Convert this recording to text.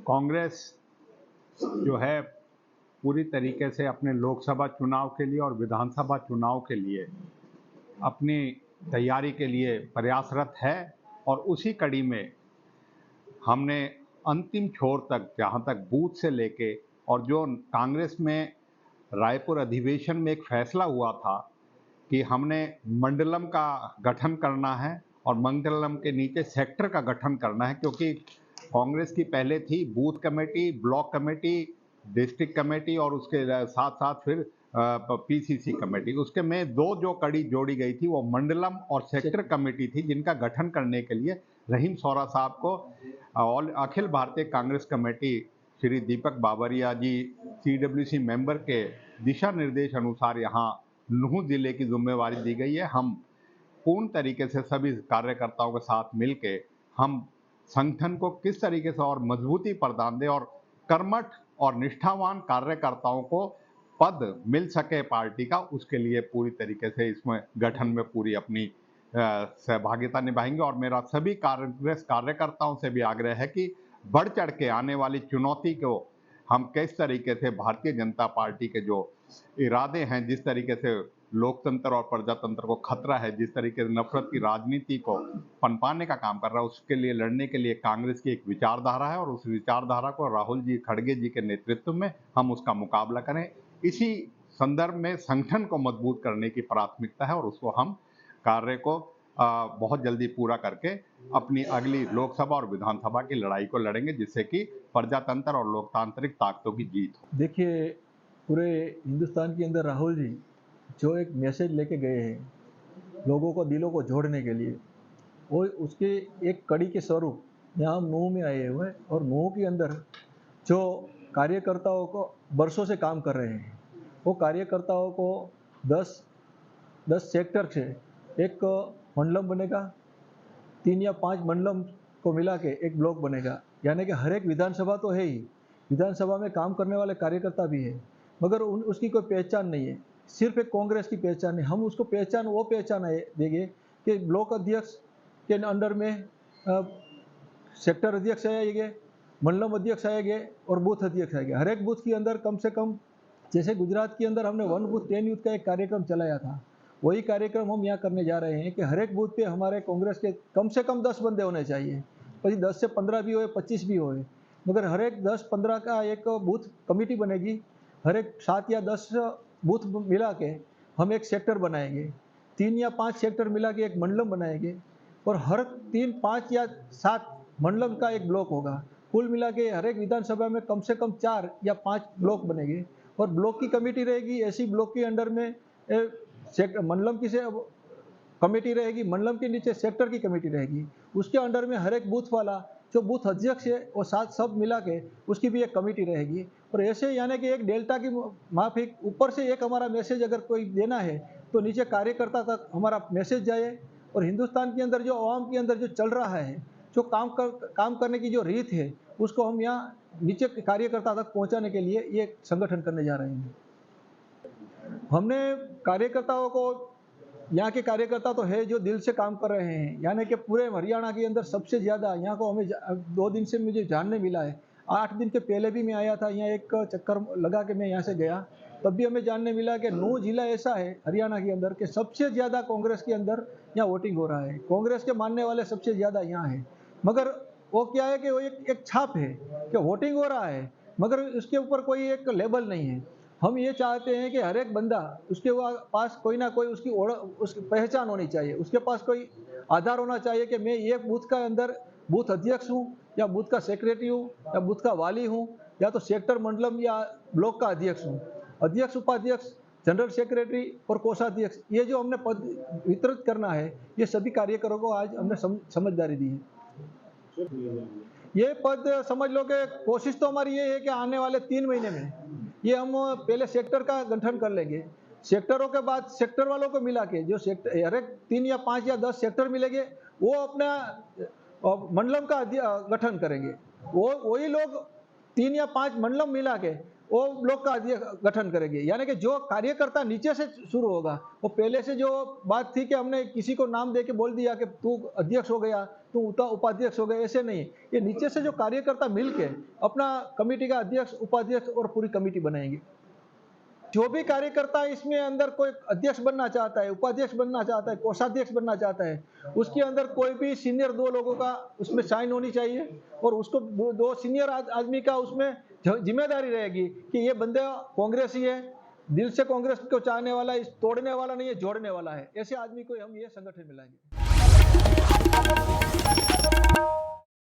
कांग्रेस जो है पूरी तरीके से अपने लोकसभा चुनाव के लिए और विधानसभा चुनाव के लिए अपनी तैयारी के लिए प्रयासरत है और उसी कड़ी में हमने अंतिम छोर तक, जहां तक बूथ से लेके और जो कांग्रेस में रायपुर अधिवेशन में एक फैसला हुआ था कि हमने मंडलम का गठन करना है और मंडलम के नीचे सेक्टर का गठन करना है, क्योंकि कांग्रेस की पहले थी booth committee, block committee, district committee और उसके साथ साथ फिर पीसीसी कमेटी। उसके में दो जो कड़ी जोड़ी गई थी वो मंडलम और सेक्टर कमेटी थी, जिनका गठन करने के लिए रहीम सौरा साहब को और अखिल भारतीय कांग्रेस कमेटी श्री दीपक बाबरिया जी सीडब्ल्यूसी मेंबर के दिशा निर्देश अनुसार यहाँ नूह जिले की जिम्मेवारी दी गई है। हम पूर्ण तरीके से सभी कार्यकर्ताओं के साथ मिलके हम संगठन को किस तरीके से और मजबूती प्रदान दें और कर्मठ और निष्ठावान कार्यकर्ताओं को पद मिल सके पार्टी का, उसके लिए पूरी तरीके से इसमें गठन में पूरी अपनी सहभागिता निभाएंगे। और मेरा सभी कांग्रेस कार्यकर्ताओं से भी आग्रह है कि बढ़ चढ़ के आने वाली चुनौती को हम किस तरीके से भारतीय जनता पार्टी के जो इरादे हैं, जिस तरीके से लोकतंत्र और प्रजातंत्र को खतरा है, जिस तरीके से नफरत की राजनीति को पनपाने का काम कर रहा है, उसके लिए लड़ने के लिए कांग्रेस की एक विचारधारा है और उस विचारधारा को राहुल जी खड़गे जी के नेतृत्व में हम उसका मुकाबला करें। इसी संदर्भ में संगठन को मजबूत करने की प्राथमिकता है और उसको हम कार्य को बहुत जल्दी पूरा करके अपनी अगली लोकसभा और विधानसभा की लड़ाई को लड़ेंगे, जिससे कि प्रजातंत्र और लोकतांत्रिक ताकतों की जीत हो। देखिए, पूरे हिंदुस्तान के अंदर राहुल जी जो एक मैसेज लेके गए हैं लोगों को, दिलों को जोड़ने के लिए, वो उसके एक कड़ी के स्वरूप यहाँ हम नूह में आए हुए हैं और नूह के अंदर जो कार्यकर्ताओं को बरसों से काम कर रहे हैं, वो कार्यकर्ताओं को 10 सेक्टर से एक मंडलम बनेगा, 3 या 5 मंडलम को मिला के एक ब्लॉक बनेगा। यानी कि हर एक विधानसभा तो है ही, विधानसभा में काम करने वाले कार्यकर्ता भी है, मगर उसकी कोई पहचान नहीं है, सिर्फ एक कांग्रेस की पहचान है। हम उसको वो पहचान देंगे कि ब्लॉक अध्यक्ष के अंडर में सेक्टर अध्यक्ष आएंगे, मंडलम अध्यक्ष आएंगे और बूथ अध्यक्ष आएंगे। हर एक बूथ के अंदर कम से कम, जैसे गुजरात के अंदर हमने 1 बूथ 10 यूथ का एक कार्यक्रम चलाया था, वही कार्यक्रम हम यहाँ करने जा रहे हैं कि हर एक बूथ पे हमारे कांग्रेस के कम से कम 10 बंदे होने चाहिए, પછી 10 से 15 भी होए, 25 भी होए, मगर हर एक 10-15 का एक बूथ कमेटी बनेगी। हर एक 7 या 10 बूथ मिला के हम एक सेक्टर बनाएंगे, 3 या 5 सेक्टर मिला के एक मंडलम बनाएंगे और हर 3, 5 या 7 मंडलम का एक ब्लॉक होगा। कुल मिला के हर एक विधानसभा में कम से कम 4 या 5 ब्लॉक बनेंगे और ब्लॉक की कमेटी रहेगी। ऐसी ब्लॉक के अंडर में मंडलम की से कमेटी रहेगी, मंडलम के नीचे सेक्टर की कमेटी रहेगी, उसके अंडर में हर एक बूथ वाला जो बूथ अध्यक्ष है वो साथ सब मिला के उसकी भी एक कमेटी रहेगी। और ऐसे यानी कि एक डेल्टा की माफिक ऊपर से एक हमारा मैसेज अगर कोई देना है तो नीचे कार्यकर्ता तक हमारा मैसेज जाए। और हिंदुस्तान के अंदर जो आवाम के अंदर जो चल रहा है, जो काम करने की जो रीत है, उसको हम यहाँ नीचे कार्यकर्ता तक पहुँचाने के लिए ये संगठन करने जा रहे हैं। हमने कार्यकर्ताओं को, यहाँ के कार्यकर्ता तो है जो दिल से काम कर रहे हैं, यानी कि पूरे हरियाणा के अंदर सबसे ज़्यादा यहाँ को हमें 2 दिन से मुझे जानने मिला है। 8 दिन के पहले भी मैं आया था यहाँ, एक चक्कर लगा के मैं यहाँ से गया, तब भी हमें जानने मिला कि नूह जिला ऐसा है हरियाणा के अंदर कि सबसे ज़्यादा कांग्रेस के अंदर यहाँ वोटिंग हो रहा है, कांग्रेस के मानने वाले सबसे ज़्यादा यहाँ है। मगर वो क्या है कि वो एक छाप है कि वोटिंग हो रहा है, मगर उसके ऊपर कोई एक लेबल नहीं है। हम ये चाहते हैं कि हर एक बंदा उसके पास कोई ना कोई उसकी पहचान होनी चाहिए, उसके पास कोई आधार होना चाहिए कि मैं ये बूथ का अंदर बूथ अध्यक्ष हूँ या बूथ का सेक्रेटरी हूँ या बूथ का वाली हूँ या तो सेक्टर मंडलम या ब्लॉक का अध्यक्ष हूँ। अध्यक्ष, उपाध्यक्ष, जनरल सेक्रेटरी और कोषाध्यक्ष, ये जो हमने पद वितरित करना है, ये सभी कार्यकर्ताओं को आज हमने समझदारी दी है। ये पद समझ लो कि कोशिश तो हमारी ये है कि आने वाले 3 महीने में ये हम पहले सेक्टर का गठन कर लेंगे, सेक्टरों के बाद सेक्टर वालों को मिला के जो सेक्टर हर एक 3 या 5 या 10 सेक्टर मिलेंगे, वो अपना मंडलम का गठन करेंगे। वही लोग 3 या 5 मंडलम मिला के वो ब्लॉक का अध्यक्ष गठन करेंगे। यानी कि जो कार्यकर्ता नीचे से शुरू होगा, वो पहले से जो बात थी कि हमने किसी को नाम दे के बोल दिया कि तू अध्यक्ष हो गया, तू उपाध्यक्ष हो गया, ऐसे नहीं। ये नीचे से जो कार्यकर्ता मिलके अपना कमेटी का अध्यक्ष, उपाध्यक्ष और पूरी कमेटी बनाएंगे। जो भी कार्यकर्ता इसमें अंदर कोई अध्यक्ष बनना चाहता है, उपाध्यक्ष बनना चाहता है, कोषाध्यक्ष बनना चाहता है, उसके अंदर कोई भी सीनियर 2 लोगों का उसमें साइन होनी चाहिए और उसको 2 सीनियर आदमी का उसमें जिम्मेदारी रहेगी कि ये बंदा कांग्रेसी है, दिल से कांग्रेस को चाहने वाला है, तोड़ने वाला नहीं है, जोड़ने वाला है। ऐसे आदमी को हम ये संगठन मिलाएंगे।